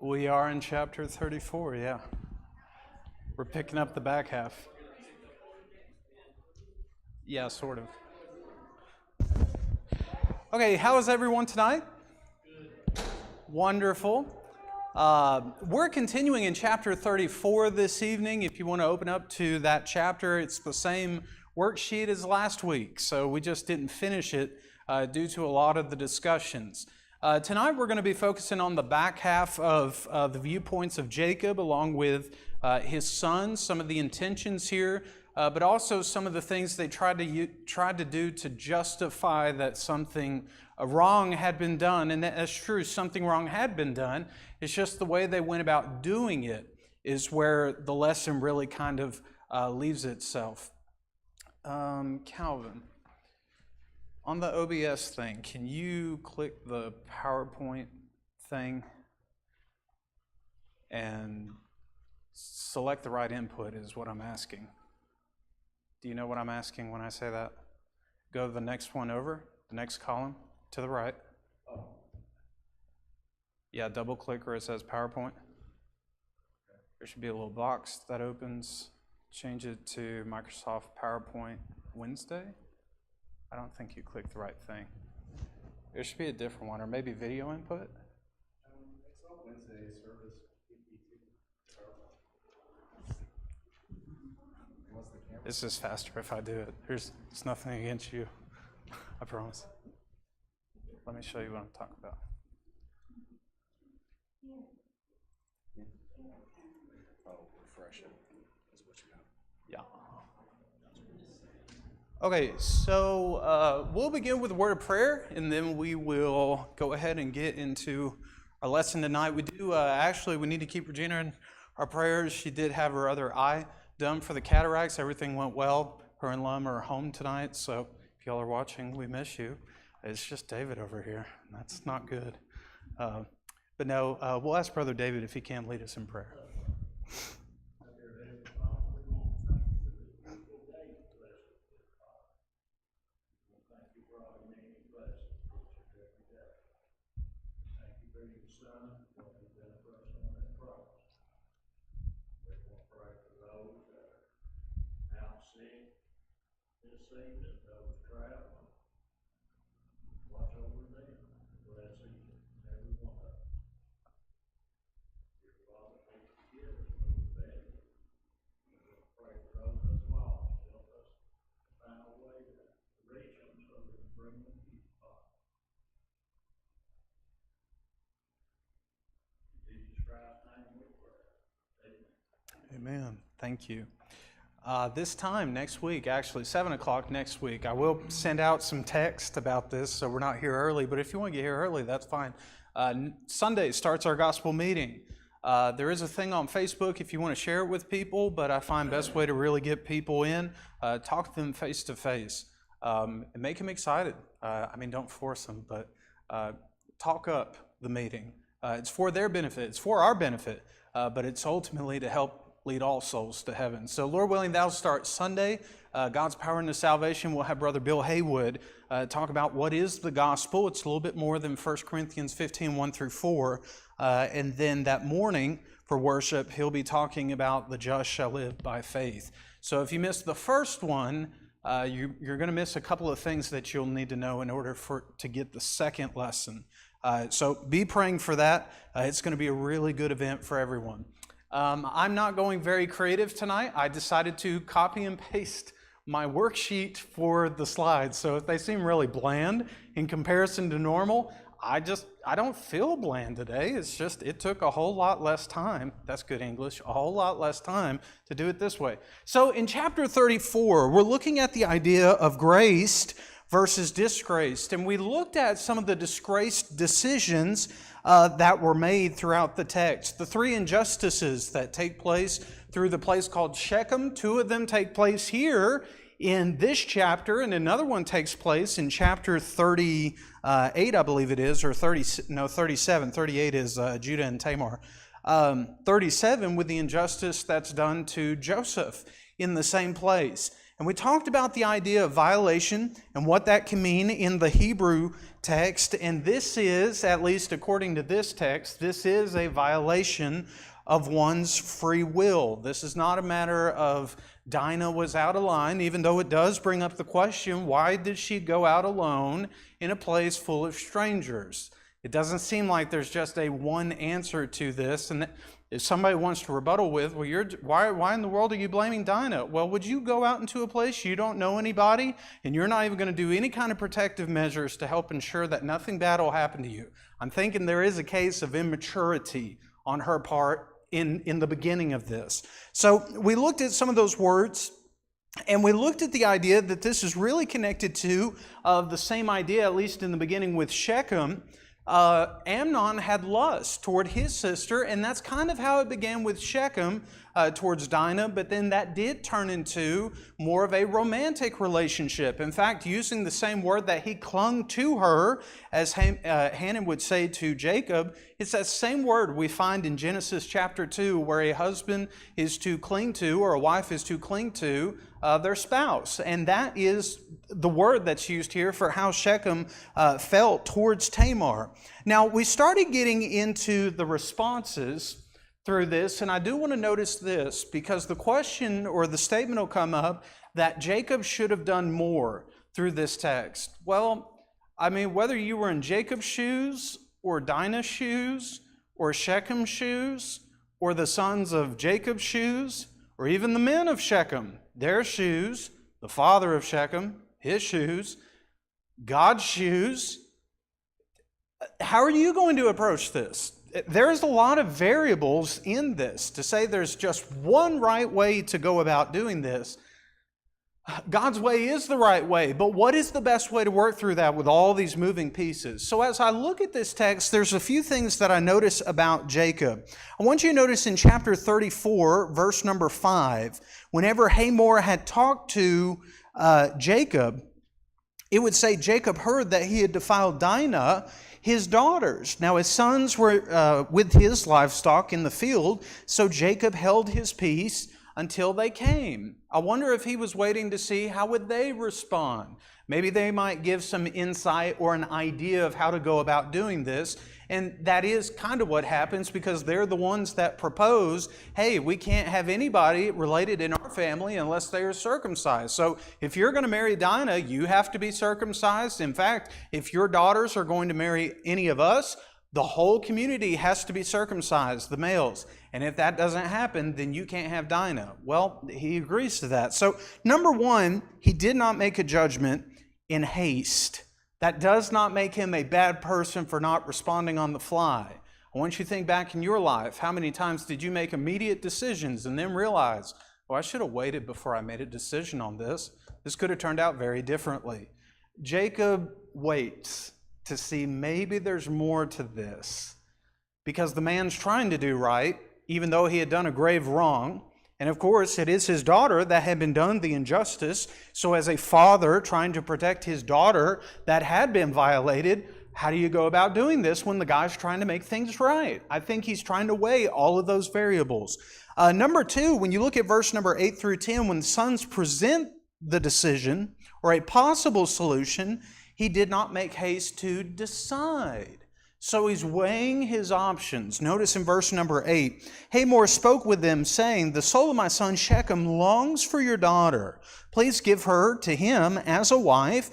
We are in chapter 34, yeah. We're picking up the back half. Yeah, sort of. Okay, how is everyone tonight? Wonderful. We're continuing in chapter 34 this evening. If you want to open up to that chapter, it's the same worksheet as last week, so we just didn't finish it due to a lot of the discussions. Tonight we're going to be focusing on the back half of the viewpoints of Jacob along with his sons, some of the intentions here, but also some of the things they tried to do to justify that something wrong had been done. And that's true, something wrong had been done. It's just the way they went about doing it is where the lesson really kind of leaves itself. Calvin. On the OBS thing, can you click the PowerPoint thing and select the right input is what I'm asking. Do you know what I'm asking when I say that? Go to the next one over, the next column to the right. Oh. Yeah, double click where it says PowerPoint. There should be a little box that opens. Change it to Microsoft PowerPoint Wednesday. I don't think you clicked the right thing. There should be a different one, or maybe video input. It's on Wednesday service. This is faster if I do it. There's nothing against you. I promise. Let me show you what I'm talking about. Oh, refresh it. That's what you got. Yeah. Okay, so we'll begin with a word of prayer, and then we will go ahead and get into our lesson tonight. We do we need to keep Regina in our prayers. She did have her other eye done for the cataracts. Everything went well. Her and Lum are home tonight, so if y'all are watching, we miss you. It's just David over here. That's not good. But no, we'll ask Brother David if he can lead us in prayer. Amen. Thank you. This time next week, actually 7 o'clock next week, I will send out some text about this so we're not here early, but if you want to get here early, that's fine. Sunday starts our gospel meeting. There is a thing on Facebook if you want to share it with people, but I find best way to really get people in, talk to them face to face, and make them excited. Don't force them, but talk up the meeting. It's for their benefit. It's for our benefit, but it's ultimately to help lead all souls to heaven. So Lord willing, that'll start Sunday. God's Power into Salvation. We'll have Brother Bill Haywood talk about what is the gospel. It's a little bit more than 1 Corinthians 15, 1 through 4. And then that morning for worship, he'll be talking about the just shall live by faith. So if you missed the first one, you're going to miss a couple of things that you'll need to know in order to get the second lesson. So be praying for that. It's going to be a really good event for everyone. I'm not going very creative tonight. I decided to copy and paste my worksheet for the slides. So if they seem really bland in comparison to normal, I don't feel bland today. It's just, it took a whole lot less time. That's good English. A whole lot less time to do it this way. So in chapter 34, we're looking at the idea of graced versus disgraced. And we looked at some of the disgraced decisions that were made throughout the text. The three injustices that take place through the place called Shechem. Two of them take place here in this chapter, and another one takes place in chapter 38, I believe it is, or 37. 38 is Judah and Tamar. 37 with the injustice that's done to Joseph in the same place. And we talked about the idea of violation and what that can mean in the Hebrew text. And this is, at least according to this text, this is a violation of one's free will. This is not a matter of Dinah was out of line, even though it does bring up the question, why did she go out alone in a place full of strangers? It doesn't seem like there's just a one answer to this. And if somebody wants to rebuttal with, well, why in the world are you blaming Dinah? Well, would you go out into a place you don't know anybody, and you're not even going to do any kind of protective measures to help ensure that nothing bad will happen to you? I'm thinking there is a case of immaturity on her part in the beginning of this. So we looked at some of those words, and we looked at the idea that this is really connected to the same idea, at least in the beginning with Shechem. Amnon had lust toward his sister, and that's kind of how it began with Shechem towards Dinah, but then that did turn into more of a romantic relationship. In fact, using the same word that he clung to her, as Hannah would say to Jacob, it's that same word we find in Genesis chapter 2, where a husband is to cling to, or a wife is to cling to, their spouse. And that is the word that's used here for how Shechem felt towards Tamar. Now, we started getting into the responses through this, and I do want to notice this, because the question or the statement will come up that Jacob should have done more through this text. Well, I mean, whether you were in Jacob's shoes, or Dinah's shoes, or Shechem's shoes, or the sons of Jacob's shoes, or even the men of Shechem, their shoes, the father of Shechem, his shoes, God's shoes, how are you going to approach this? There's a lot of variables in this. To say there's just one right way to go about doing this, God's way is the right way, but what is the best way to work through that with all these moving pieces? So as I look at this text, there's a few things that I notice about Jacob. I want you to notice in chapter 34, verse number 5, whenever Hamor had talked to Jacob, it would say Jacob heard that he had defiled Dinah, his daughters. Now his sons were with his livestock in the field, so Jacob held his peace until they came. I wonder if he was waiting to see how would they respond. Maybe they might give some insight or an idea of how to go about doing this. And that is kind of what happens, because they're the ones that propose, hey, we can't have anybody related in our family unless they are circumcised. So if you're going to marry Dinah, you have to be circumcised. In fact, if your daughters are going to marry any of us, the whole community has to be circumcised, the males. And if that doesn't happen, then you can't have Dinah. Well, he agrees to that. So number one, he did not make a judgment in haste. That does not make him a bad person for not responding on the fly. I want you to think back in your life. How many times did you make immediate decisions and then realize, oh, I should have waited before I made a decision on this. This could have turned out very differently. Jacob waits to see maybe there's more to this, because the man's trying to do right, even though he had done a grave wrong. And of course, it is his daughter that had been done the injustice. So as a father trying to protect his daughter that had been violated, how do you go about doing this when the guy's trying to make things right? I think he's trying to weigh all of those variables. Number two, when you look at verse number 8 through 10, when the sons present the decision or a possible solution, he did not make haste to decide. So he's weighing his options. Notice in verse number 8, Hamor spoke with them, saying, the soul of my son Shechem longs for your daughter. Please give her to him as a wife,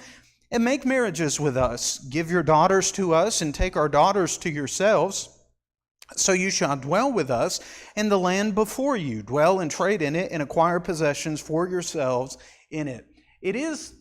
and make marriages with us. Give your daughters to us, and take our daughters to yourselves. So you shall dwell with us in the land before you. Dwell and trade in it, and acquire possessions for yourselves in it. It is,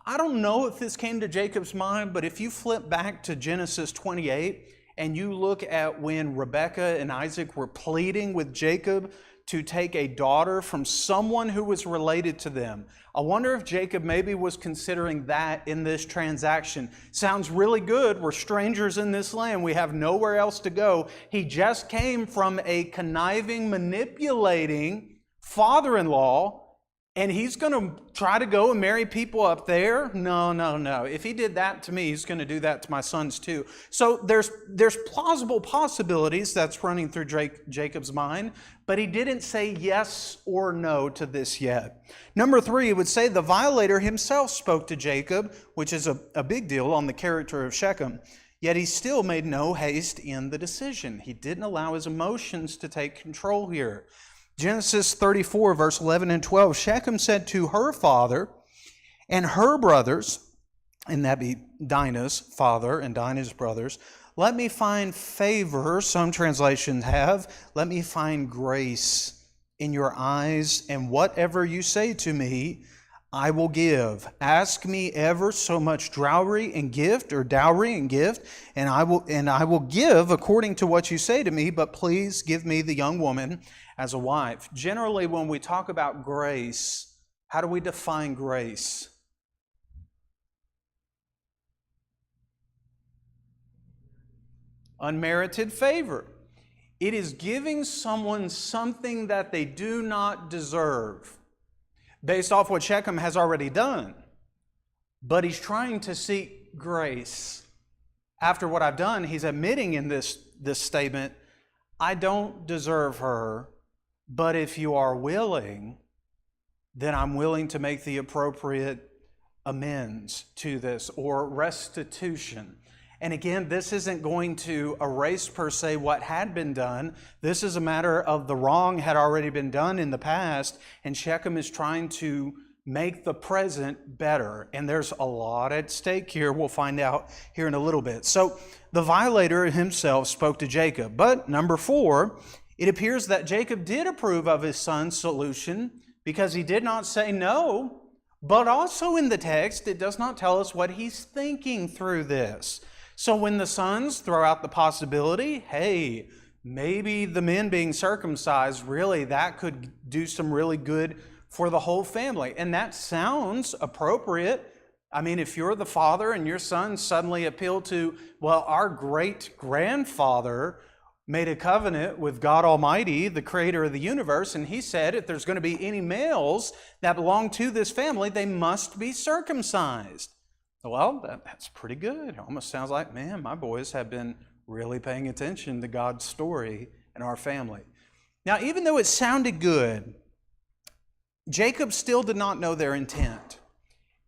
I don't know if this came to Jacob's mind, but if you flip back to Genesis 28 and you look at when Rebekah and Isaac were pleading with Jacob to take a daughter from someone who was related to them, I wonder if Jacob maybe was considering that in this transaction. Sounds really good. We're strangers in this land. We have nowhere else to go. He just came from a conniving, manipulating father-in-law, and he's going to try to go and marry people up there? No, no, no. If he did that to me, he's going to do that to my sons too. So there's plausible possibilities that's running through Jacob's mind, but he didn't say yes or no to this yet. Number three, it would say the violator himself spoke to Jacob, which is a big deal on the character of Shechem. Yet he still made no haste in the decision. He didn't allow his emotions to take control here. Genesis 34, verse 11 and 12, Shechem said to her father and her brothers, and that be Dinah's father and Dinah's brothers, let me find favor, some translations have, let me find grace in your eyes, and whatever you say to me, I will give. Ask me ever so much dowry and gift, and I will give according to what you say to me, but please give me the young woman as a wife. Generally, when we talk about grace, how do we define grace? Unmerited favor. It is giving someone something that they do not deserve, based off what Shechem has already done. But he's trying to seek grace. After what I've done, he's admitting in this statement, I don't deserve her, but if you are willing, then I'm willing to make the appropriate amends to this, or restitution. And again, this isn't going to erase per se what had been done. This is a matter of the wrong had already been done in the past, and Shechem is trying to make the present better. And there's a lot at stake here. We'll find out here in a little bit. So the violator himself spoke to Jacob. But number four, it appears that Jacob did approve of his son's solution because he did not say no, but also in the text, it does not tell us what he's thinking through this. So when the sons throw out the possibility, hey, maybe the men being circumcised, really, that could do some really good for the whole family. And that sounds appropriate. I mean, if you're the father and your sons suddenly appeal to, well, our great-grandfather made a covenant with God Almighty, the creator of the universe, and he said if there's going to be any males that belong to this family, they must be circumcised. Well, that's pretty good. It almost sounds like, man, my boys have been really paying attention to God's story in our family. Now, even though it sounded good, Jacob still did not know their intent.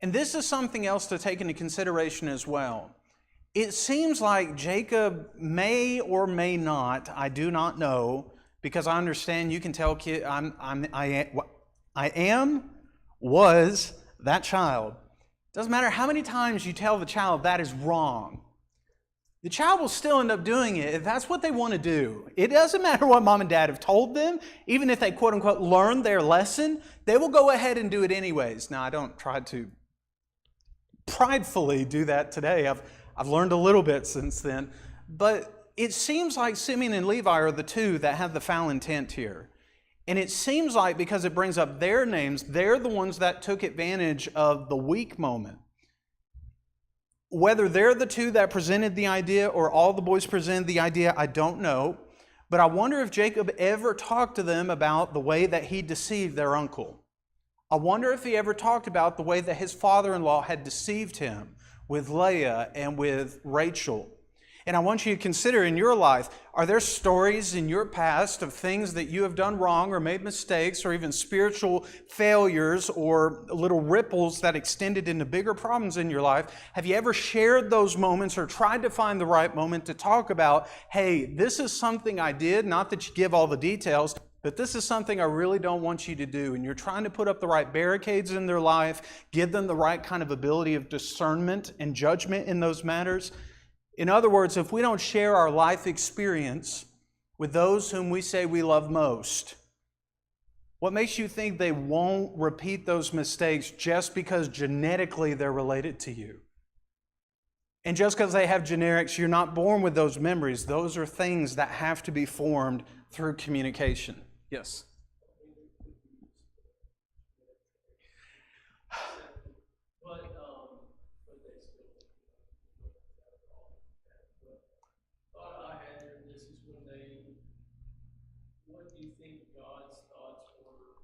And this is something else to take into consideration as well. It seems like Jacob may or may not, I do not know, because I understand you can tell kids, I was that child. Doesn't matter how many times you tell the child that is wrong. The child will still end up doing it if that's what they want to do. It doesn't matter what mom and dad have told them. Even if they quote unquote learned their lesson, they will go ahead and do it anyways. Now, I don't try to pridefully do that today. I've learned a little bit since then. But it seems like Simeon and Levi are the two that have the foul intent here. And it seems like because it brings up their names, they're the ones that took advantage of the weak moment. Whether they're the two that presented the idea or all the boys presented the idea, I don't know. But I wonder if Jacob ever talked to them about the way that he deceived their uncle. I wonder if he ever talked about the way that his father-in-law had deceived him with Leah and with Rachel. And I want you to consider in your life, are there stories in your past of things that you have done wrong or made mistakes or even spiritual failures or little ripples that extended into bigger problems in your life? Have you ever shared those moments or tried to find the right moment to talk about, hey, this is something I did, not that you give all the details, but this is something I really don't want you to do. And you're trying to put up the right barricades in their life, give them the right kind of ability of discernment and judgment in those matters. In other words, if we don't share our life experience with those whom we say we love most, what makes you think they won't repeat those mistakes just because genetically they're related to you? And just because they have generics, you're not born with those memories. Those are things that have to be formed through communication. Yes? What do you think God's thoughts were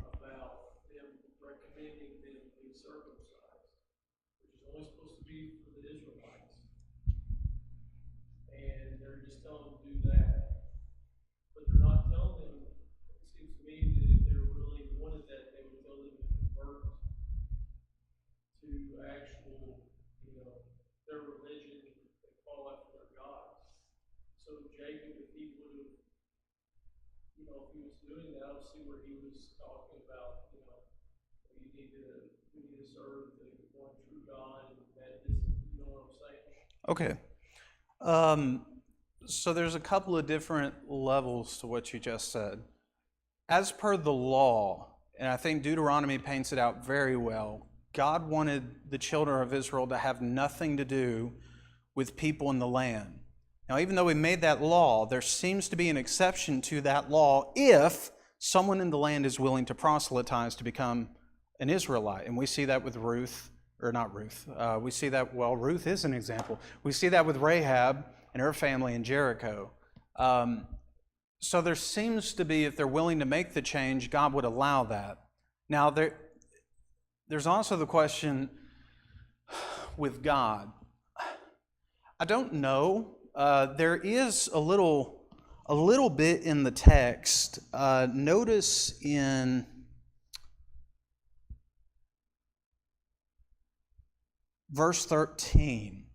about them recommending them be circumcised, which is only supposed to be for the Israelites? And they're just telling them to do that. But they're not telling them, it seems to me that if they really wanted that, they would tell them to convert to actual, their religion and follow after their gods. So Jacob, if he would have, if he was doing that, I would see where he was talking about, we need to serve the one true God, and that isn't, you know what I'm saying? Okay. So there's a couple of different levels to what you just said. As per the law, and I think Deuteronomy paints it out very well, God wanted the children of Israel to have nothing to do with people in the land. Now, even though He made that law, there seems to be an exception to that law if someone in the land is willing to proselytize to become an Israelite. And we see that with Ruth, or not Ruth. We see that, Ruth is an example. We see that with Rahab and her family in Jericho. So there seems to be, if they're willing to make the change, God would allow that. Now, there's also the question with God. I don't know. There is a little bit in the text. Notice in verse 13.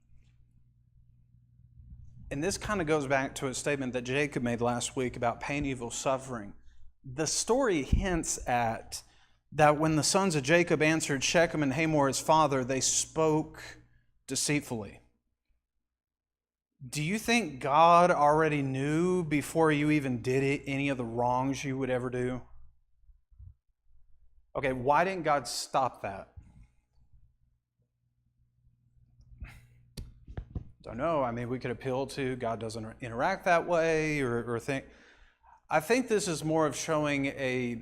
And this kind of goes back to a statement that Jacob made last week about pain, evil, suffering. The story hints at that when the sons of Jacob answered Shechem and Hamor his father, they spoke deceitfully. Do you think God already knew before you even did it any of the wrongs you would ever do? Okay, why didn't God stop that? Don't know. I mean, we could appeal to God doesn't interact that way or think. I think this is more of showing a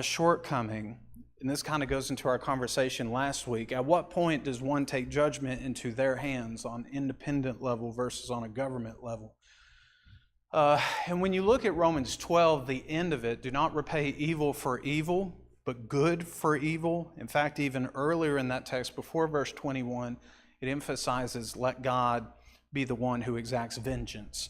shortcoming, and this kind of goes into our conversation last week. At what point does one take judgment into their hands on independent level versus on a government level? And when you look at Romans 12, the end of it, do not repay evil for evil, but good for evil. In fact, even earlier in that text, before verse 21, it emphasizes, let God be the one who exacts vengeance.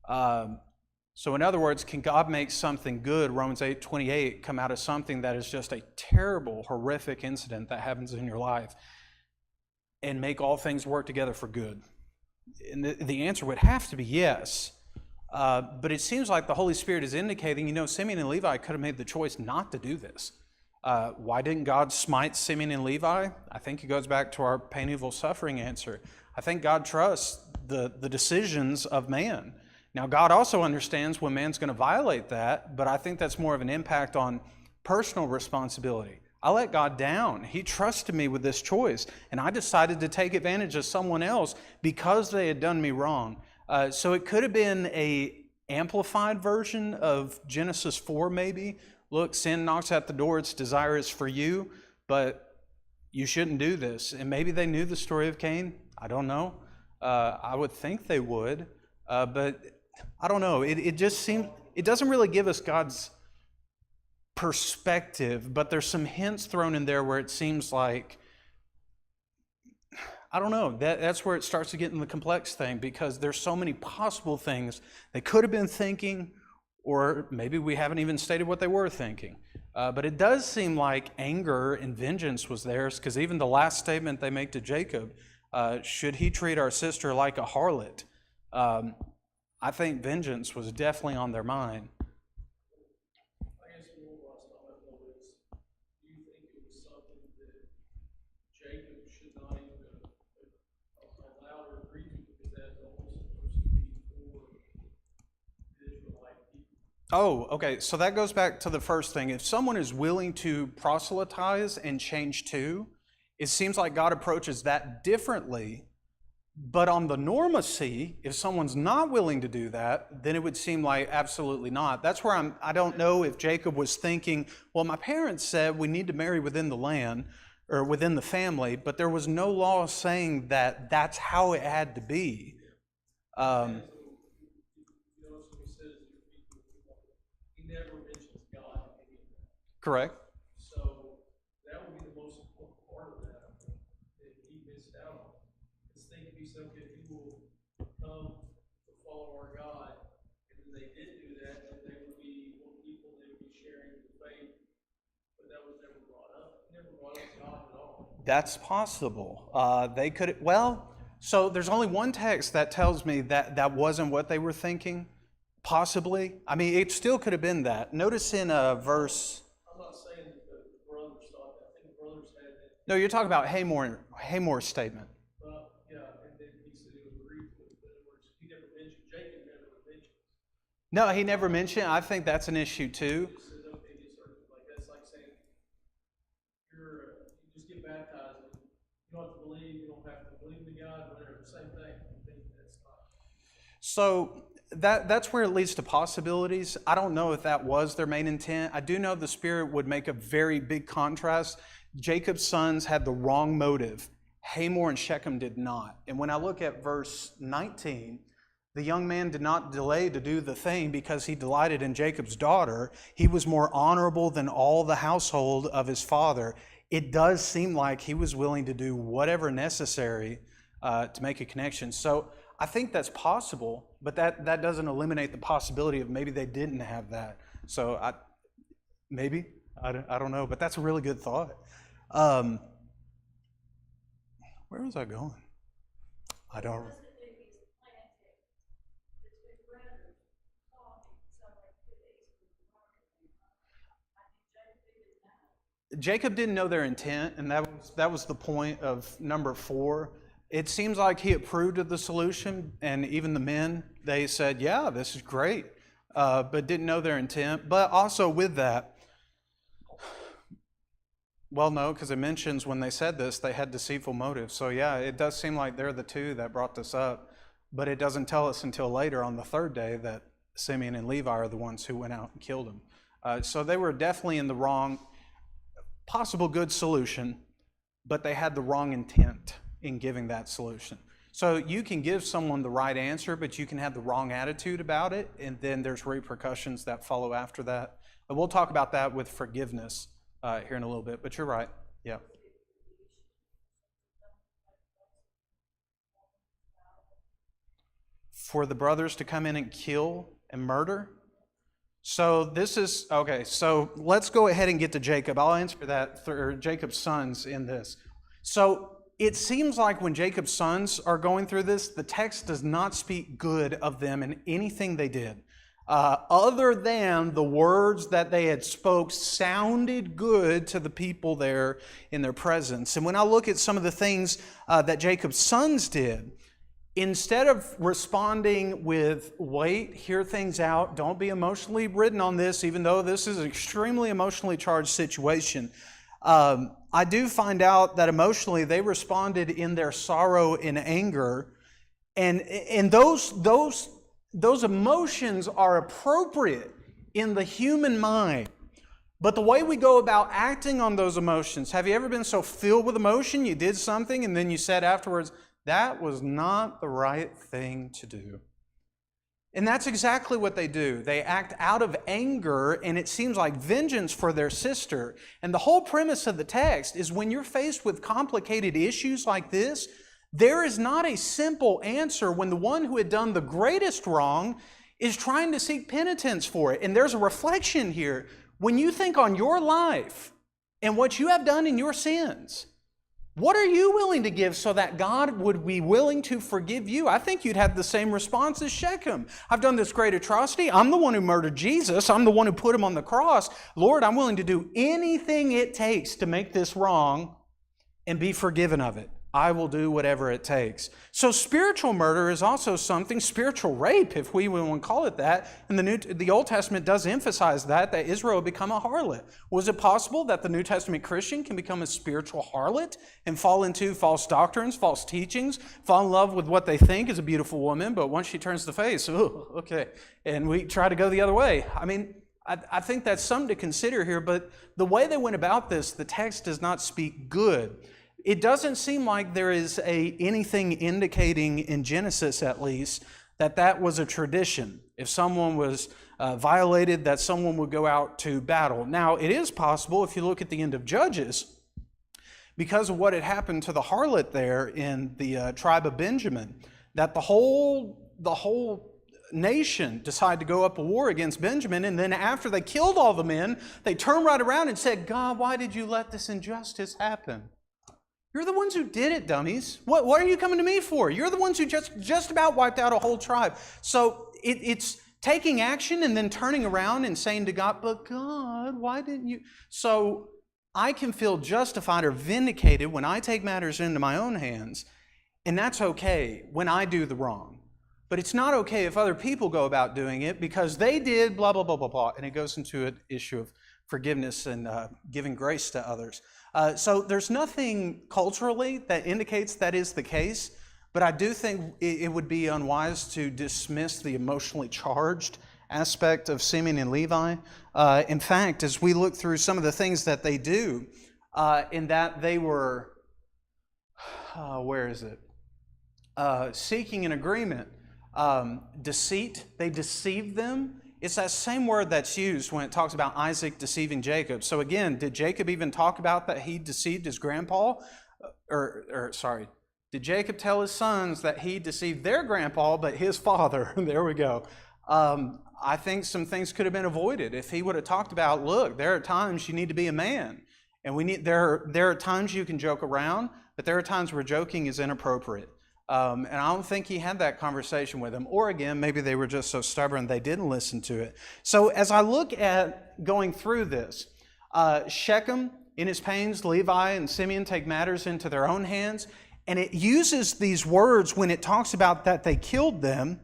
So in other words, can God make something good, Romans 8:28, come out of something that is just a terrible, horrific incident that happens in your life and make all things work together for good? And the answer would have to be yes. But it seems like the Holy Spirit is indicating, Simeon and Levi could have made the choice not to do this. Why didn't God smite Simeon and Levi? I think it goes back to our pain, evil, suffering answer. I think God trusts the decisions of man. Now, God also understands when man's going to violate that, but I think that's more of an impact on personal responsibility. I let God down. He trusted me with this choice, and I decided to take advantage of someone else because they had done me wrong. So it could have been an amplified version of Genesis 4 maybe. Look, sin knocks at the door, its desire is for you, but you shouldn't do this. And maybe they knew the story of Cain. I don't know. I would think they would, but I don't know. It just seems, it doesn't really give us God's perspective, but there's some hints thrown in there where it seems like, I don't know. That's where it starts to get in the complex thing, because there's so many possible things they could have been thinking, or maybe we haven't even stated what they were thinking. But it does seem like anger and vengeance was theirs, because even the last statement they make to Jacob, should he treat our sister like a harlot? I think vengeance was definitely on their mind. I guess the more I saw that though is, do you think it was something that Jacob should not even allow or agree to, because that's almost supposed to be for the Israelite people? Oh, okay. So that goes back to the first thing. If someone is willing to proselytize and change too, it seems like God approaches that differently. But on the normacy, if someone's not willing to do that, then it would seem like absolutely not. That's where I don't know if Jacob was thinking, well, my parents said we need to marry within the land or within the family, but there was no law saying that that's how it had to be. You know, so he says he never mentions God in any of that. Correct. So that would be the most important part of that, I think, that he missed out on. Because think if he said, okay, people come to follow our God, and then they did do that, and they would be one people, they would be sharing the faith, but that was never brought up. He never brought up God at all. That's possible. They could, well, so there's only one text that tells me that that wasn't what they were thinking. Possibly. I mean, it still could have been that. Notice in verse... I'm not saying that the brothers thought that. I think the brothers had that. No, you're talking about Hamor's statement. Well, yeah, and then he said he would agree to it, but in other words, he never mentioned, Jacob never mentioned. No, he never mentioned. I think that's an issue too. He just says, okay, just sort of like, that's like saying, you just get baptized, and you don't have to believe, you don't have to believe in God, whatever, same thing. I think that's not. So that's where it leads to possibilities. I don't know if that was their main intent. I do know the Spirit would make a very big contrast. Jacob's sons had the wrong motive. Hamor and Shechem did not. And when I look at verse 19, the young man did not delay to do the thing because he delighted in Jacob's daughter. He was more honorable than all the household of his father. It does seem like he was willing to do whatever necessary to make a connection. So I think that's possible, but that doesn't eliminate the possibility of maybe they didn't have that. So I don't know, but that's a really good thought. Where was I going? I don't. Jacob didn't know their intent, and that was the point of number 4. It seems like he approved of the solution, and even the men, they said, yeah, this is great, but didn't know their intent. But also with that, well, no, because it mentions when they said this, they had deceitful motives. So yeah, it does seem like they're the two that brought this up, but it doesn't tell us until later on the 3rd day that Simeon and Levi are the ones who went out and killed him. So they were definitely in the wrong, possible good solution, but they had the wrong intent in giving that solution. So you can give someone the right answer, but you can have the wrong attitude about it, and then there's repercussions that follow after that. But we'll talk about that with forgiveness here in a little bit, but you're right. Yeah. For the brothers to come in and kill and murder? So this is, okay, so let's go ahead and get to Jacob. I'll answer that through Jacob's sons in this. So it seems like when Jacob's sons are going through this, the text does not speak good of them in anything they did. Other than the words that they had spoke sounded good to the people there in their presence. And when I look at some of the things that Jacob's sons did, instead of responding with, wait, hear things out, don't be emotionally ridden on this, even though this is an extremely emotionally charged situation, I do find out that emotionally they responded in their sorrow and anger. And those emotions are appropriate in the human mind. But the way we go about acting on those emotions, have you ever been so filled with emotion, you did something and then you said afterwards, that was not the right thing to do? And that's exactly what they do. They act out of anger, and it seems like vengeance for their sister. And the whole premise of the text is when you're faced with complicated issues like this, There is not a simple answer when the one who had done the greatest wrong is trying to seek penitence for it. And there's a reflection here. When you think on your life and what you have done in your sins, what are you willing to give so that God would be willing to forgive you? I think you'd have the same response as Shechem. I've done this great atrocity. I'm the one who murdered Jesus. I'm the one who put him on the cross. Lord, I'm willing to do anything it takes to make this wrong and be forgiven of it. I will do whatever it takes. So spiritual murder is also something, spiritual rape, if we want to call it that. And the Old Testament does emphasize that Israel become a harlot. Was it possible that the New Testament Christian can become a spiritual harlot and fall into false doctrines, false teachings, fall in love with what they think is a beautiful woman, but once she turns the face, oh, okay, and we try to go the other way? I mean, I think that's something to consider here, but the way they went about this, the text does not speak good. It doesn't seem like there is anything indicating, in Genesis at least, that was a tradition. If someone was violated, that someone would go out to battle. Now, it is possible, if you look at the end of Judges, because of what had happened to the harlot there in the tribe of Benjamin, that the whole nation decided to go up a war against Benjamin, and then after they killed all the men, they turned right around and said, God, why did you let this injustice happen? You're the ones who did it, dummies. What are you coming to me for? You're the ones who just about wiped out a whole tribe. So it's taking action and then turning around and saying to God, but God, why didn't you? So I can feel justified or vindicated when I take matters into my own hands, and that's okay when I do the wrong. But it's not okay if other people go about doing it because they did blah, blah, blah, blah, blah. And it goes into an issue of forgiveness and giving grace to others. So there's nothing culturally that indicates that is the case, but I do think it would be unwise to dismiss the emotionally charged aspect of Simeon and Levi. In fact, as we look through some of the things that they do, in that they were, seeking an agreement, deceit, they deceived them. It's that same word that's used when it talks about Isaac deceiving Jacob. So again, did Jacob even talk about that he deceived his grandpa? Did Jacob tell his sons that he deceived their grandpa, but his father? There we go. I think some things could have been avoided if he would have talked about, look, there are times you need to be a man. And there are times you can joke around, but there are times where joking is inappropriate. And I don't think he had that conversation with them. Or again, maybe they were just so stubborn they didn't listen to it. So as I look at going through this, Shechem, in his pains, Levi and Simeon take matters into their own hands. And it uses these words when it talks about that they killed them.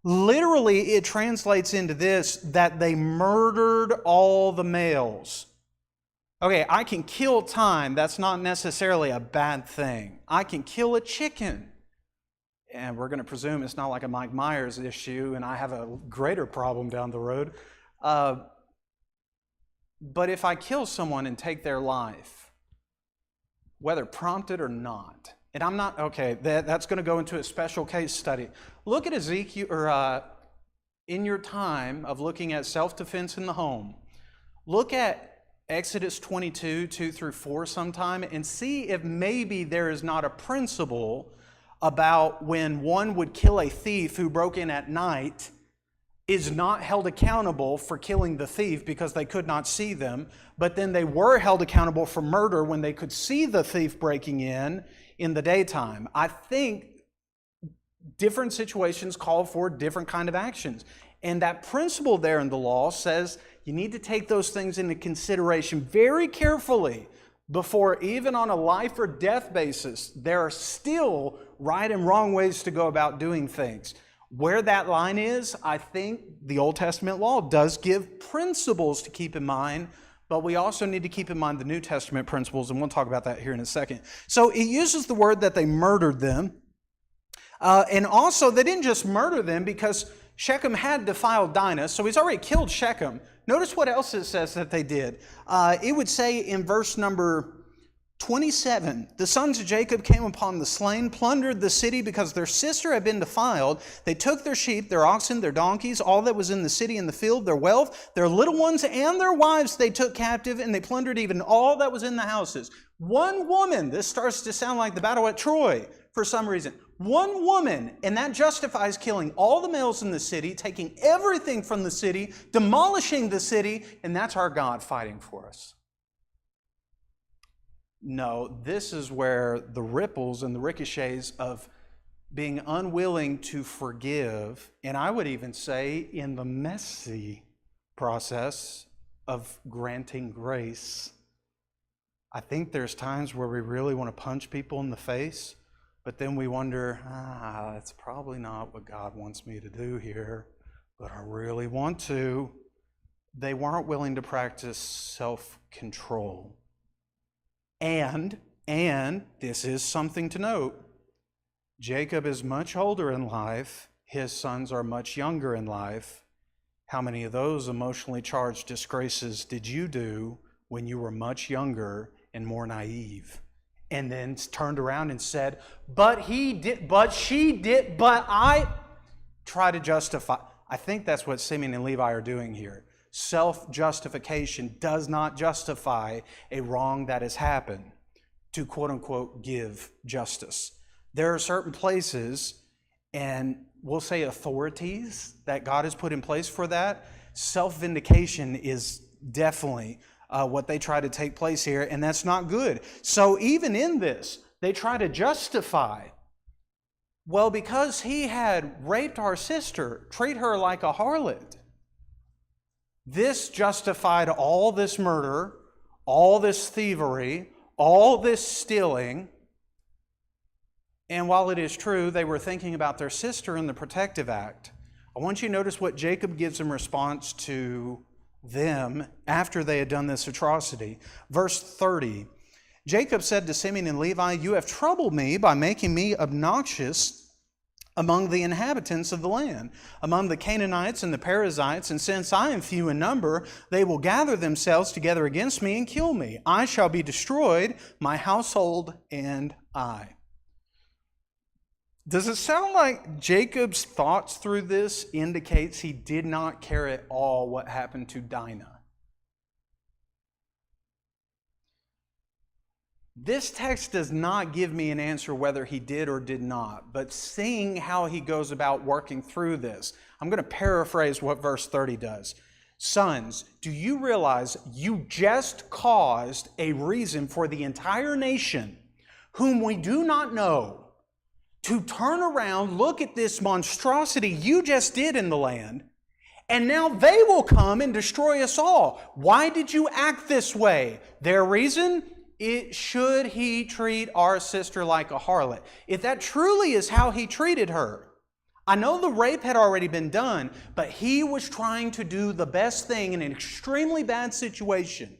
Literally, it translates into this, that they murdered all the males. Okay, I can kill time. That's not necessarily a bad thing. I can kill a chicken. And we're going to presume it's not like a Mike Myers issue and I have a greater problem down the road. But if I kill someone and take their life, whether prompted or not, and I'm not, okay, that's going to go into a special case study. Look at Ezekiel, or in your time of looking at self-defense in the home, look at Exodus 22, 2 through 4 sometime, and see if maybe there is not a principle about when one would kill a thief who broke in at night is not held accountable for killing the thief because they could not see them, but then they were held accountable for murder when they could see the thief breaking in the daytime. I think different situations call for different kind of actions. And that principle there in the law says you need to take those things into consideration very carefully before, even on a life or death basis, there are still right and wrong ways to go about doing things. Where that line is, I think the Old Testament law does give principles to keep in mind, but we also need to keep in mind the New Testament principles, and we'll talk about that here in a second. So it uses the word that they murdered them, and also they didn't just murder them because Shechem had defiled Dinah, so he's already killed Shechem. Notice what else it says that they did. It would say in verse number 27, the sons of Jacob came upon the slain, plundered the city because their sister had been defiled. They took their sheep, their oxen, their donkeys, all that was in the city and the field, their wealth, their little ones, and their wives they took captive, and they plundered even all that was in the houses. One woman, this starts to sound like the battle at Troy. for some reason. One woman, and that justifies killing all the males in the city, taking everything from the city, demolishing the city, and that's our God fighting for us. No, this is where the ripples and the ricochets of being unwilling to forgive, and I would even say in the messy process of granting grace. I think there's times where we really want to punch people in the face, but then we wonder, that's probably not what God wants me to do here, but I really want to. They weren't willing to practice self-control. And this is something to note, Jacob is much older in life. His sons are much younger in life. How many of those emotionally charged disgraces did you do when you were much younger and more naive? And then turned around and said, but he did, but she did, but I try to justify. I think that's what Simeon and Levi are doing here. Self-justification does not justify a wrong that has happened to quote-unquote give justice. There are certain places, and we'll say authorities, that God has put in place for that. Self-vindication is definitely what they try to take place here, and that's not good. So even in this, they try to justify, well, because he had raped our sister, treat her like a harlot. This justified all this murder, all this thievery, all this stealing. And while it is true, they were thinking about their sister in the protective act, I want you to notice what Jacob gives in response to them after they had done this atrocity. Verse 30, Jacob said to Simeon and Levi, you have troubled me by making me obnoxious among the inhabitants of the land, among the Canaanites and the Perizzites, and since I am few in number, they will gather themselves together against me and kill me. I shall be destroyed, my household and I. Does it sound like Jacob's thoughts through this indicates he did not care at all what happened to Dinah? This text does not give me an answer whether he did or did not, but seeing how he goes about working through this, I'm going to paraphrase what verse 30 does. Sons, do you realize you just caused a reason for the entire nation, whom we do not know, to turn around, look at this monstrosity you just did in the land, and now they will come and destroy us all. Why did you act this way? Their reason? Should he treat our sister like a harlot? If that truly is how he treated her, I know the rape had already been done, but he was trying to do the best thing in an extremely bad situation.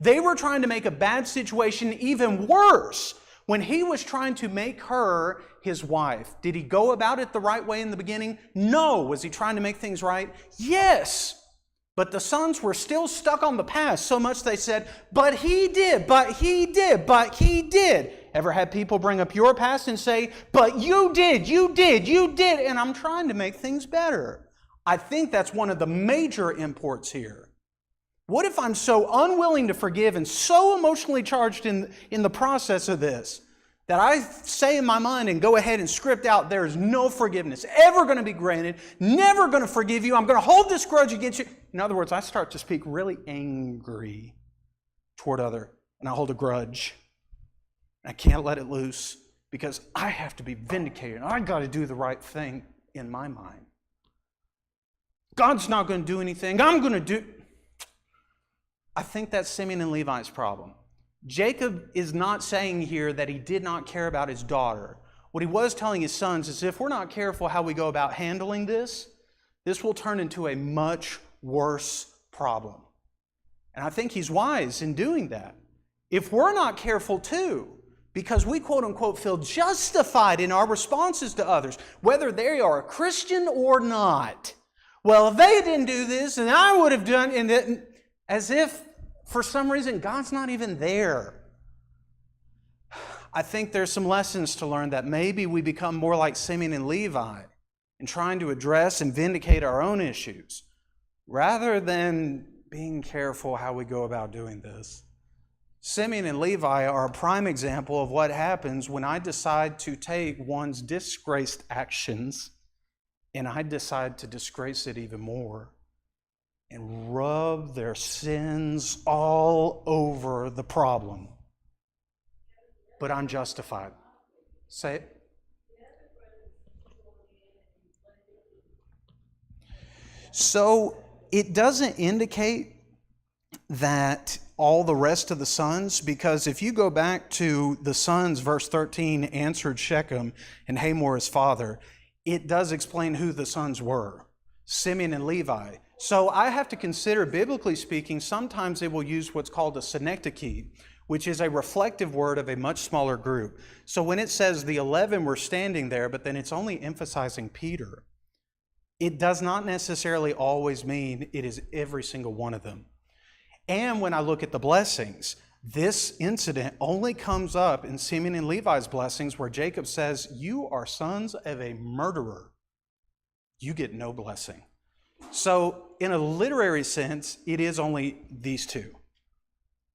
They were trying to make a bad situation even worse when he was trying to make her his wife. Did he go about it the right way in the beginning? No. Was he trying to make things right? Yes. But the sons were still stuck on the past so much they said, but he did, but he did, but he did. Ever had people bring up your past and say, but you did, and I'm trying to make things better. I think that's one of the major imports here. What if I'm so unwilling to forgive and so emotionally charged in the process of this that I say in my mind and go ahead and script out, there is no forgiveness ever going to be granted, never going to forgive you, I'm going to hold this grudge against you. In other words, I start to speak really angry toward other, and I hold a grudge. I can't let it loose because I have to be vindicated. I got to do the right thing in my mind. God's not going to do anything. I'm going to do... I think that's Simeon and Levi's problem. Jacob is not saying here that he did not care about his daughter. What he was telling his sons is if we're not careful how we go about handling this, this will turn into a much worse problem. And I think he's wise in doing that. If we're not careful too, because we quote unquote feel justified in our responses to others, whether they are a Christian or not. Well, if they didn't do this, and I would have done, and as if for some reason God's not even there. I think there's some lessons to learn that maybe we become more like Simeon and Levi in trying to address and vindicate our own issues, rather than being careful how we go about doing this. Simeon and Levi are a prime example of what happens when I decide to take one's disgraced actions and I decide to disgrace it even more and rub their sins all over the problem. But I'm justified. Say it. So it doesn't indicate that all the rest of the sons, because if you go back to the sons, verse 13, answered Shechem and Hamor his father, it does explain who the sons were, Simeon and Levi. So I have to consider, biblically speaking, sometimes it will use what's called a synecdoche, which is a reflective word of a much smaller group. So when it says the 11 were standing there, but then it's only emphasizing Peter, it does not necessarily always mean it is every single one of them. And when I look at the blessings, this incident only comes up in Simeon and Levi's blessings where Jacob says, you are sons of a murderer. You get no blessing. So in a literary sense, it is only these two.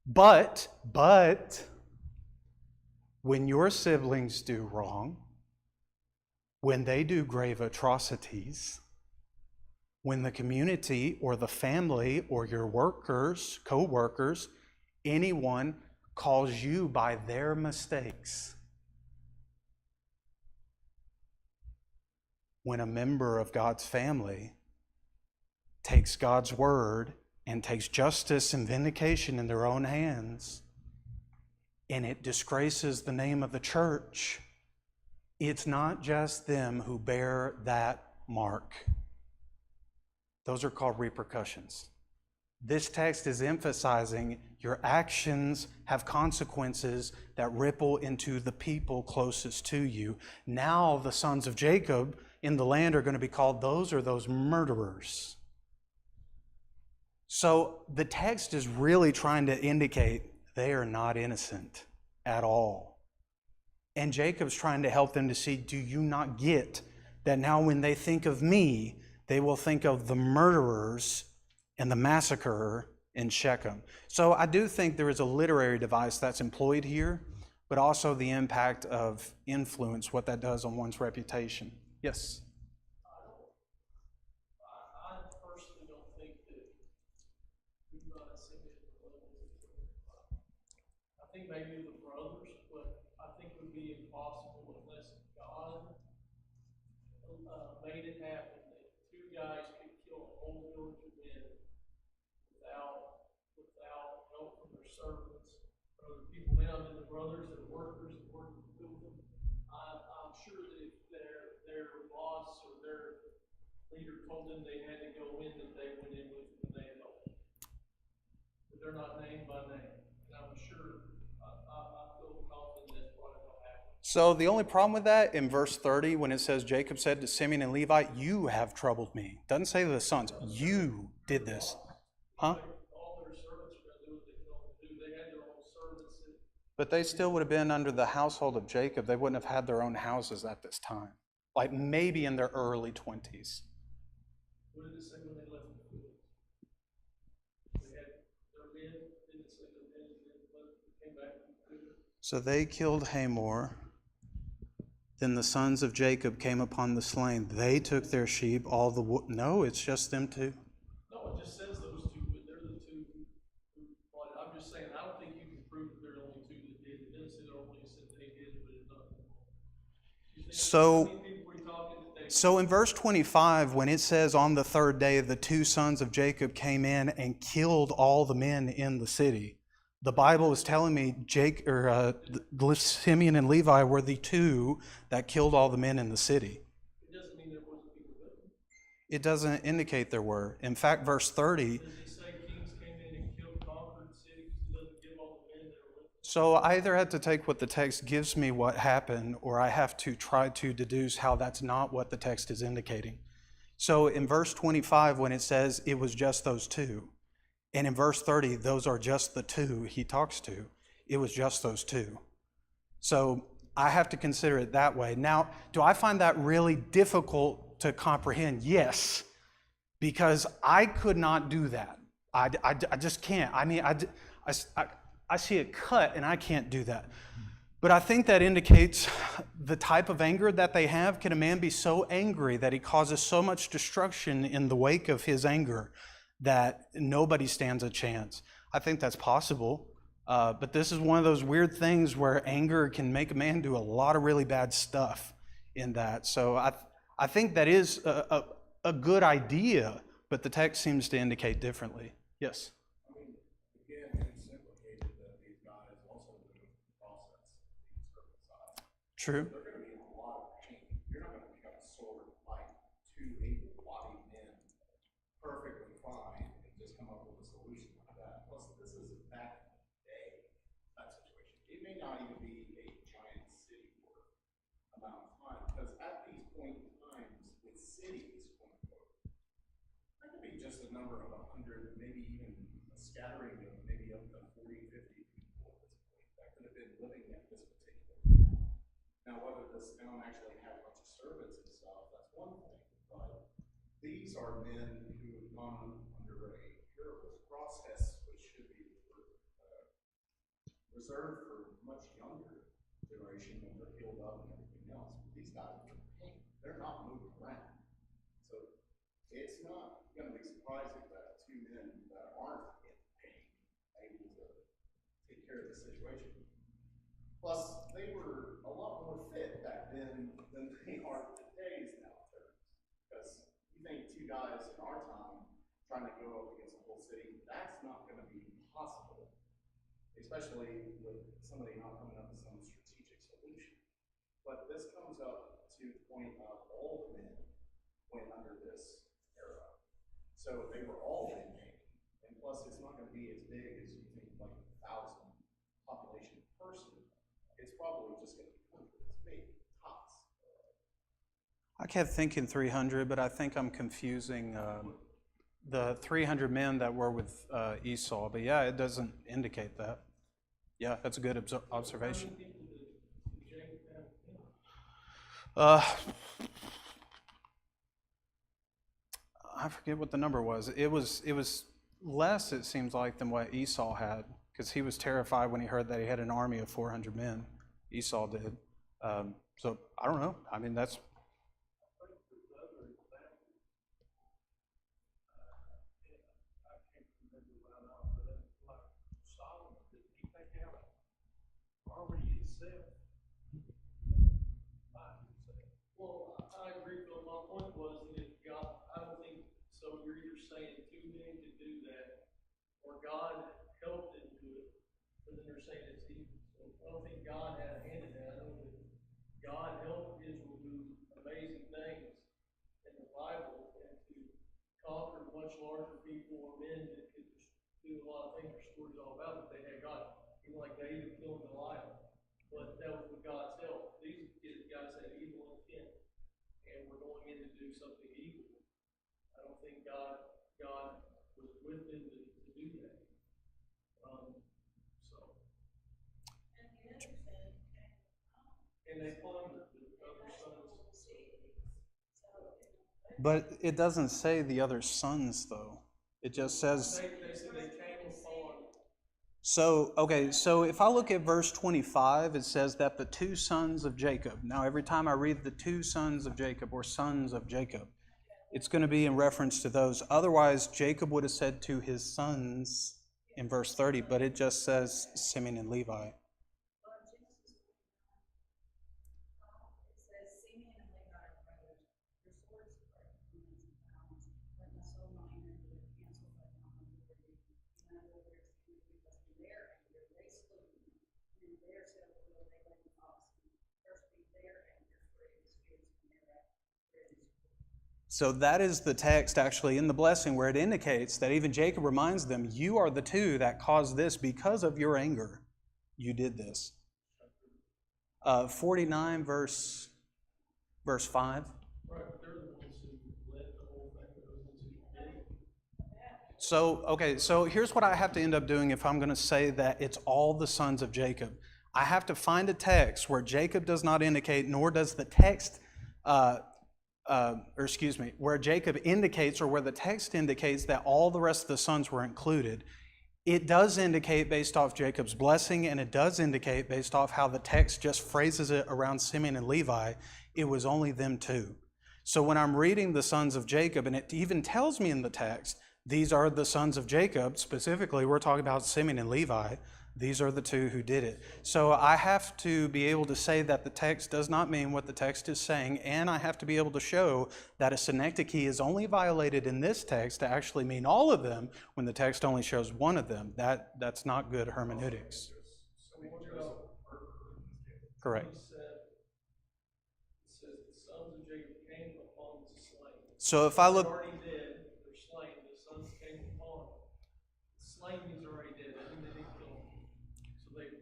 But when your siblings do wrong, when they do grave atrocities, when the community or the family or your workers, co-workers, anyone calls you by their mistakes, when a member of God's family takes God's word and takes justice and vindication in their own hands, and it disgraces the name of the church, it's not just them who bear that mark. Those are called repercussions. This text is emphasizing your actions have consequences that ripple into the people closest to you. Now the sons of Jacob in the land are going to be called those murderers. So the text is really trying to indicate they are not innocent at all. And Jacob's trying to help them to see, do you not get that now when they think of me, they will think of the murderers and the massacre in Shechem. So I do think there is a literary device that's employed here, but also the impact of influence, what that does on one's reputation. Yes? I personally don't think that we've got a significant level. I think maybe the brothers, but I think it would be impossible unless God made it happen. Guys could kill a whole village of men without help from their servants or other people. Now, and the brothers, their workers that worked with them, I'm sure that if their boss or their leader told them they had to go in, that they went in with them and they helped. But they're not named by name. And I'm sure, I feel confident that's probably what happened. So the only problem with that, in verse 30, when it says, Jacob said to Simeon and Levi, you have troubled me. Doesn't say to the sons, you did this. Huh? All their servants were going to do what they told them to do. They had their own servants. But they still would have been under the household of Jacob. They wouldn't have had their own houses at this time. Like maybe in their early 20s. What did it say when they left the field? They had their men, didn't it say their men came back from the field? So they killed Hamor. Then the sons of Jacob came upon the slain. They took their sheep, all the wood. No, it's just them two. No, it just says those two, but they're the two who fought it. I'm just saying, I don't think you can prove that they're the only two that did it. It didn't say they're only said they did, but it's not. So in verse 25, when it says on the third day, the two sons of Jacob came in and killed all the men in the city. The Bible is telling me Simeon and Levi were the two that killed all the men in the city. It doesn't mean there wasn't people with them. It doesn't indicate there were. In fact, verse 30. Does he say kings came in and killed conquered cities? It doesn't give all the men that are with them. So I either have to take what the text gives me what happened, or I have to try to deduce how that's not what the text is indicating. So in verse 25, when it says it was just those two, and in verse 30, those are just the two he talks to. It was just those two. So I have to consider it that way. Now, do I find that really difficult to comprehend? Yes, because I could not do that. I just can't. I mean, I see a cut and I can't do that. But I think that indicates the type of anger that they have. Can a man be so angry that he causes so much destruction in the wake of his anger that nobody stands a chance? I think that's possible. But this is one of those weird things where anger can make a man do a lot of really bad stuff in that. So I think that is a good idea, but the text seems to indicate differently. Yes? I mean, again, it's implicated that these guys also live in the process being circumcised. True. They're going to be in a lot of pain. You're not going to pick up a sword and fight two able-bodied men perfectly fine and just come up with a solution like that. Plus, this is a back in the day type situation. It may not even be a giant city for amount of time, because at these point in times with cities, quote unquote, that could be just a number of 100, maybe even a scattering of maybe up to 40, 50 people at this point that could have been living at this particular town. Now, whether this town actually had a bunch of servants and stuff, that's one thing, but these are men who have gone under a terrible process, which should be reserved for much younger generation when they're healed up and everything else. But these guys are in pain. They're not moving around. So it's not going to be surprising that two men that aren't in pain are able to take care of the situation. Plus, they were a lot more fit back then than they are today's now terms. Because you think two guys in our time trying to go up against a whole city, that's not going to be possible. Especially with somebody not coming up with some strategic solution. But this comes up to the point of all the men went under this era. So they were all in pain. And plus, it's not going to be as big as you think, like 1,000 population person. It's probably just going to be hundreds, maybe tops. I kept thinking 300, but I think I'm confusing the 300 men that were with Esau. But yeah, it doesn't indicate that. Yeah, that's a good observation. I forget what the number was. It was less, it seems like, than what Esau had, because he was terrified when he heard that he had an army of 400 men. Esau did. So I don't know. I mean, that's. Well, I agree, but my point was that if God, I don't think, so you're either saying two men could do that, or God helped them do it, but then they're saying it's evil. So I don't think God had a hand in that. I know that God helped Israel do amazing things in the Bible and to conquer much larger people or men that could do a lot of things. There's stories all about it. They had God, even like David killing Goliath. But that was with God's help. These guys had evil intent, and we're going in to do something evil. I don't think God was with them to do that. And they plundered the other sons. But it doesn't say the other sons, though. It just says. They said they came upon. So, okay, so if I look at verse 25, it says that the two sons of Jacob. Now, every time I read the two sons of Jacob or sons of Jacob, it's going to be in reference to those. Otherwise, Jacob would have said to his sons in verse 30, but it just says Simeon and Levi. So that is the text actually in the blessing where it indicates that even Jacob reminds them, you are the two that caused this because of your anger. You did this. 49 verse 5. Right, but they're the ones who led the whole thing. They're the ones who did it. So, okay, so here's what I have to end up doing if I'm going to say that it's all the sons of Jacob. I have to find a text where Jacob does not indicate, nor does the text, where Jacob indicates or where the text indicates that all the rest of the sons were included. It does indicate based off Jacob's blessing, and it does indicate based off how the text just phrases it around Simeon and Levi, it was only them two. So when I'm reading the sons of Jacob, and it even tells me in the text, these are the sons of Jacob, specifically we're talking about Simeon and Levi, these are the two who did it. So I have to be able to say that the text does not mean what the text is saying, and I have to be able to show that a synecdoche is only violated in this text to actually mean all of them when the text only shows one of them. That's not good hermeneutics. Correct. It says the sons of Jacob came upon the slain. So if I look... They're already dead, they're slain, the sons came upon. The slain is already dead, that means they didn't kill them.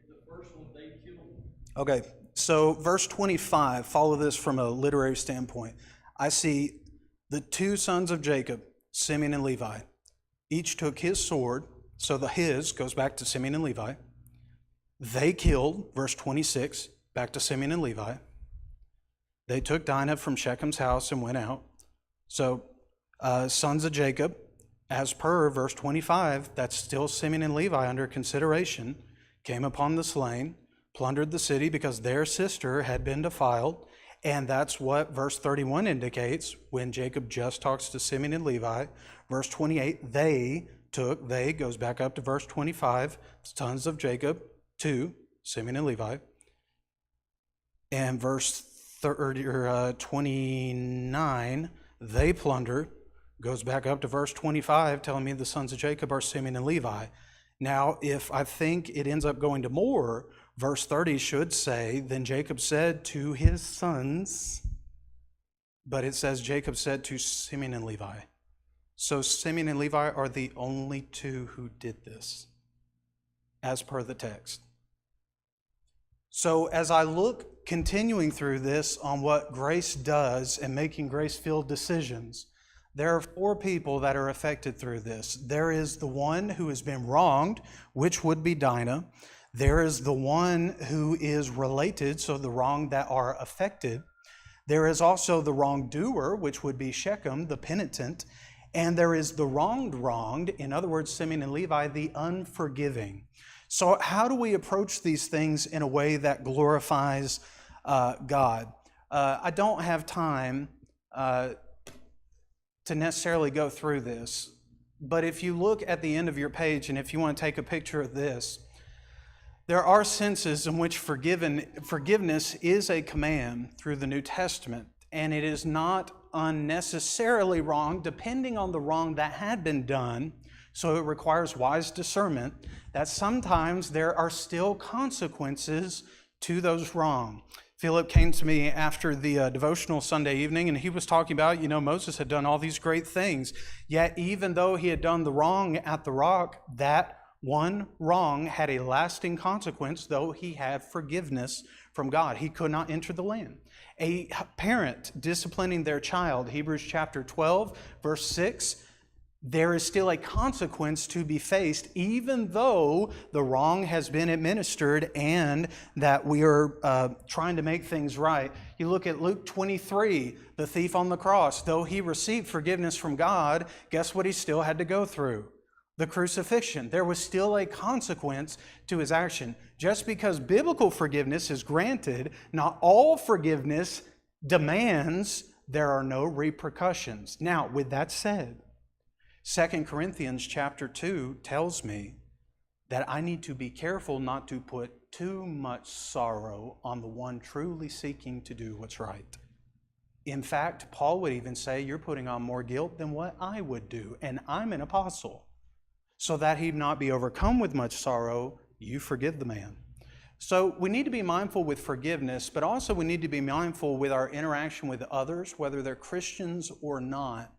So the first one, they killed them. Okay, so verse 25, follow this from a literary standpoint. I see the two sons of Jacob, Simeon and Levi. Each took his sword, so the his goes back to Simeon and Levi. They killed, verse 26, back to Simeon and Levi. They took Dinah from Shechem's house and went out. So, sons of Jacob, as per verse 25, that's still Simeon and Levi under consideration, came upon the slain, plundered the city because their sister had been defiled. And that's what verse 31 indicates when Jacob just talks to Simeon and Levi. Verse 28, they goes back up to verse 25, sons of Jacob, to Simeon and Levi. And verse 29, they plunder, goes back up to verse 25, telling me the sons of Jacob are Simeon and Levi. Now, if I think it ends up going to more, verse 30 should say, then Jacob said to his sons, but it says Jacob said to Simeon and Levi. So Simeon and Levi are the only two who did this, as per the text. So as I look continuing through this on what grace does and making grace-filled decisions, there are four people that are affected through this. There is the one who has been wronged, which would be Dinah. There is the one who is related, so the wrong that are affected. There is also the wrongdoer, which would be Shechem, the penitent. And there is the wronged, in other words, Simeon and Levi, the unforgiving. So how do we approach these things in a way that glorifies God? I don't have time to necessarily go through this, but if you look at the end of your page, and if you want to take a picture of this, there are senses in which forgiveness is a command through the New Testament, and it is not unnecessarily wrong, depending on the wrong that had been done. So it requires wise discernment that sometimes there are still consequences to those wrong. Philip came to me after the devotional Sunday evening, and he was talking about, Moses had done all these great things. Yet even though he had done the wrong at the rock, that one wrong had a lasting consequence, though he had forgiveness from God. He could not enter the land. A parent disciplining their child, Hebrews chapter 12, verse 6, there is still a consequence to be faced, even though the wrong has been administered and that we are trying to make things right. You look at Luke 23, the thief on the cross. Though he received forgiveness from God, guess what he still had to go through? The crucifixion. There was still a consequence to his action. Just because biblical forgiveness is granted, not all forgiveness demands there are no repercussions. Now, with that said, 2 Corinthians chapter 2 tells me that I need to be careful not to put too much sorrow on the one truly seeking to do what's right. In fact, Paul would even say, you're putting on more guilt than what I would do, and I'm an apostle. So that he not be overcome with much sorrow, you forgive the man. So we need to be mindful with forgiveness, but also we need to be mindful with our interaction with others, whether they're Christians or not.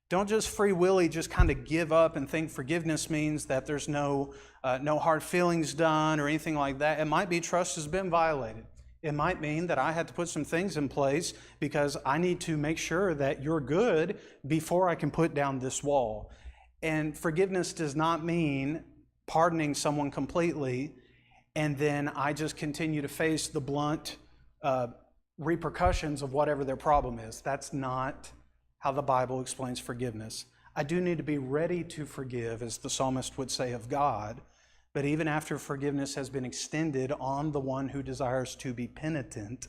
Don't just free willy just kind of give up and think forgiveness means that there's no hard feelings done or anything like that. It might be trust has been violated. It might mean that I had to put some things in place because I need to make sure that you're good before I can put down this wall. And forgiveness does not mean pardoning someone completely and then I just continue to face the blunt repercussions of whatever their problem is. That's not how the Bible explains forgiveness. I do need to be ready to forgive, as the psalmist would say of God. But even after forgiveness has been extended on the one who desires to be penitent,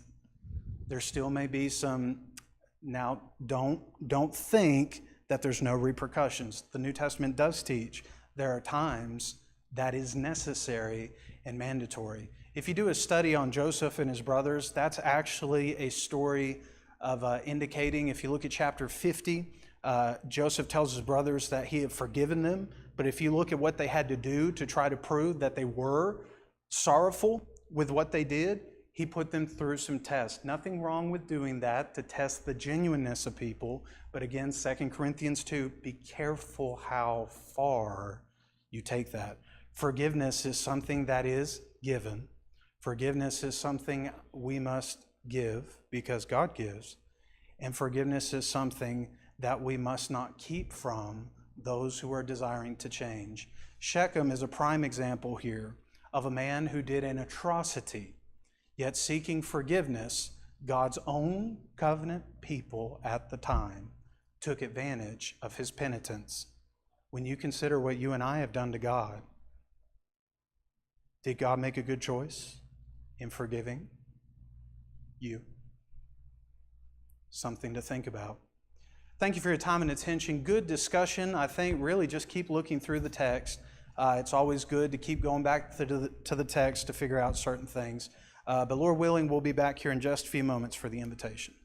there still may be some. Now, don't think that there's no repercussions. The New Testament does teach there are times that is necessary and mandatory. If you do a study on Joseph and his brothers, that's actually a story of indicating, if you look at chapter 50, Joseph tells his brothers that he had forgiven them. But if you look at what they had to do to try to prove that they were sorrowful with what they did, he put them through some tests. Nothing wrong with doing that to test the genuineness of people. But again, 2 Corinthians 2, be careful how far you take that. Forgiveness is something that is given. Forgiveness is something we must give because God gives. And forgiveness is something that we must not keep from those who are desiring to change. Shechem is a prime example here of a man who did an atrocity, yet seeking forgiveness. God's own covenant people at the time took advantage of his penitence. When you consider what you and I have done to God, did God make a good choice in forgiving you? Something to think about. Thank you for your time and attention. Good discussion. I think really just keep looking through the text. It's always good to keep going back to the text to figure out certain things. But Lord willing, we'll be back here in just a few moments for the invitation.